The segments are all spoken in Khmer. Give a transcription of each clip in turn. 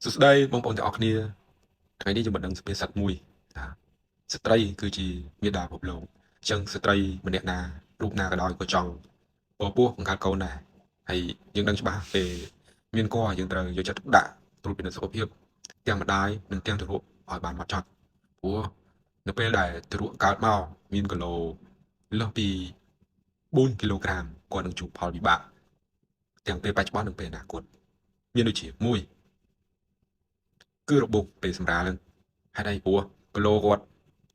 សួស្តីបងប្អូនទាំងអស់គ្នាថ្ងៃនេះខ្ញុំមិនដឹងសុភាសិតមួយថាស្ត្រីគឺជាមាតាពិភពលោកអញ្ចឹងស្ត្រីម្នាក់ណារូបណាក៏ដោយក៏ចង់ពពោះបង្កើតកូនដែរហើយយើងដឹងច្បាស់ពេលមានគភ៌យើងត្រូវយកចិត្តទុកដាក់ត្រួតពិនិត្យសុខភាពទាំងម្ដាយនិងទាំងទារកឲ្យបានហ្មត់ចត់ព្រោះនៅពេលដែលទារកកើតមកមានគីឡូលើសពី4គីឡូក្រាមគាត់នឹងជួបផលវិបាកទាំងពេលបច្ចុប្បន្ននិងពេលអនាគតមានដូចជាមួយគឺរបួសពេលសម្រាលហ្នឹងហេតុអីព្រោះគីឡូគាត់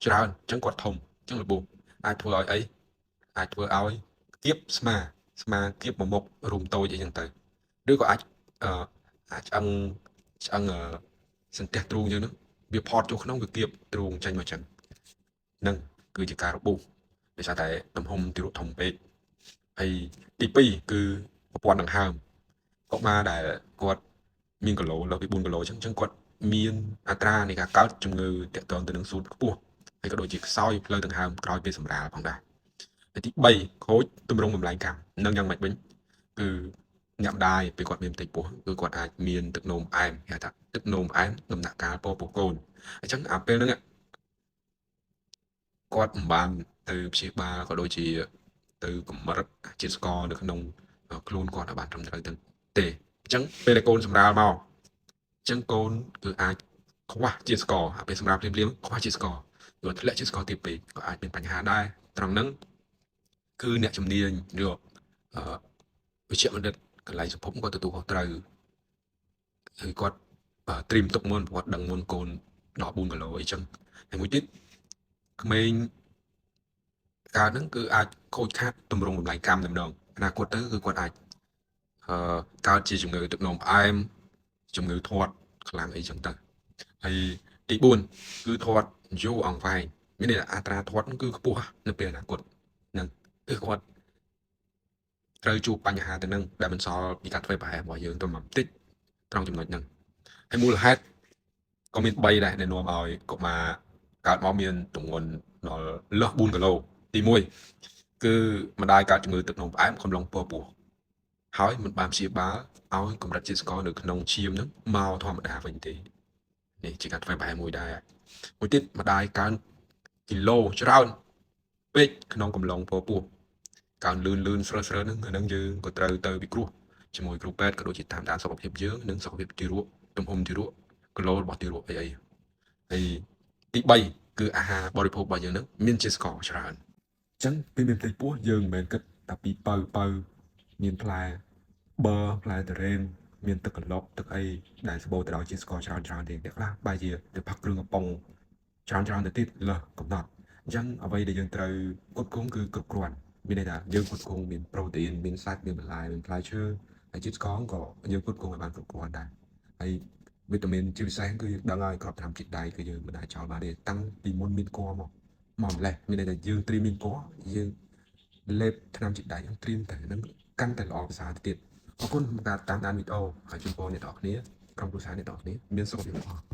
ច្រើនអញ្ចឹងគាត់ធំអញ្ចឹងរបួសអាចធ្វើឲ្យអីអាចធ្វើឲ្យគៀបស្មាគៀបមួយមុខរុំតូចអីចឹងទៅឬក៏អឺអាចឆ្អឹងសន្ទះទ្រូងយើងហ្នឹងវាផតចូលក្នុងវាគៀបទ្រូងចេញមកចឹងហ្នឹងគឺជាការរបួសដោយសារតែទំហំទារកធំពេកហើយទី2គឺប្រព័ន្ធដង្ហើមកុមារដែលគាត់មានគីឡូលើសពី4គីឡូអញ្ចឹងគាត់មានអត្រានៃការកើតជំងឺទាក់ទងទៅនឹងសួតខ្ពស់ហើយក៏ដូចជាខ្សោយផ្លូវដង្ហើមក្រោយពេលសម្រាលផងដែរហើយទី3ខូចទម្រង់បំលែងកម្មនឹងយ៉ាងម៉េចវិញគឺអ្នកម្ដាយពេលគាត់មានផ្ទៃពោះគឺគាត់អាចមានទឹកនោមផ្អែមគេហៅថាទឹកនោមផ្អែមដំណាក់កាលពពោះកូនអញ្ចឹងអាពេលហ្នឹងគាត់មិនបានទៅព្យាបាលក៏ដូចជាទៅកម្រិតជាតិស្ករនៅក្នុងខ្លួនគាត់ឲ្យបានត្រឹមត្រូវទេអញ្ចឹងពេលដែលកូនសម្រាលមកអញ្ចឹងកូនគឺអាចខ្វះជាតិស្ករអាពេលសម្រាប់ភ្លាមខ្វះជាតិស្ករឬធ្លាក់ជាតិស្ករទាបពេកក៏អាចមានបញ្ហាដែរត្រង់ហ្នឹងគឺអ្នកជំនាញឬវិជ្ជបណ្ឌិតកន្លែងសង្គមគាត់ទទួលខុសត្រូវគឺគាត់ត្រៀមទុកមុនគាត់ដឹងមុនកូនដល់4គីឡូអីចឹងហើយមួយទៀតក្មេងកើតហ្នឹងគឺអាចខូចខាតទម្រង់បំលែងកម្មតែម្ដងអនាគតទៅគឺគាត់អាចកើតជាជំងឺទឹកនោមផ្អែមជំងឺធាត់ខ្លាំងអីចឹងទៅហើយទី4គឺធាត់យូរអង្វែងមានន័យថាអត្រាធាត់គឺខ្ពស់នៅពេលអនាគតហ្នឹងគឺគាត់ត្រូវជួបបញ្ហាទៅនឹងដែលបន្សល់ពីការធ្វើប្រហែសរបស់យើងទៅមកបន្តិចត្រង់ចំណុចហ្នឹងហើយមូលហេតុក៏មាន3ដែរដែលនាំឲ្យកុមារកើតមកមានទម្ងន់ដល់លើស4គីឡូទី1គឺម្ដាយកើតជំងឺទឹកនោមផ្អែមកំឡុងពពោះហើយមិនបានព្យាបាលឲ្យកម្រិតជាតិស្ករនៅក្នុងឈាមហ្នឹងមកធម្មតាវិញទេនេះជាការធ្វើប្រហែសមួយដែរមួយទៀតម្ដាយកើនគីឡូច្រើនពេកក្នុងកំឡុងពពោះកើនលឿនស្រើហ្នឹងអាហ្នឹងយើងក៏ត្រូវទៅពិគ្រោះជាមួយគ្រូពេទ្យក៏ដូចជាតាមដានសុខភាពយើងនិងសុខភាពទារកទំហំទារកគីឡូរបស់ទារកអីហើយទី3គឺអាហារបរិភោគរបស់យើងហ្នឹងមានជាតិស្ករច្រើនអញ្ចឹងពេលមានផ្ទៃពោះយើងមិនមែនគិតតែពីបើមានផ្លែបឺផ្លែតារ៉េនមានទឹកកន្លុកទឹកអីដែលសម្បូរទៅដោយជាតិស្ករច្រើនទេអ្នកខ្លះបែរជាទៅផឹកគ្រឿងកំប៉ុងច្រើនទៅទៀតលើសកំណត់អញ្ចឹងអ្វីដែលយើងត្រូវគ្រប់គ្រងគឺគ្រប់គ្រាន់មានន័យថាយើងគ្រប់គ្រងមានប្រូតេអ៊ីនមានសាច់មានបន្លែមានផ្លែឈើហើយជាតិស្ករក៏យើងគ្រប់គ្រងឲ្យបានគ្រប់គ្រាន់ដែរហើយវីតាមីនជាពិសេសគឺយើងដឹងហើយគ្រាប់ថ្នាំជាតិដែកគឺយើងមិនអាចចោលបានទេតាំងពីមុនមានគល់មកម្លេះមានន័យថាយើងត្រៀមមានគល់យើងលេបថ្នាំជាតិដែកយើងត្រៀមតែនឹងកាន់តែល្អប្រសើរទៅទៀតអរគុណសម្រាប់ការតាមដានវីដេអូហើយជូនពរអ្នកនរគ្នាក្រុមគ្រួសារអ្នកនរគ្នាមានសុខភាពល្អ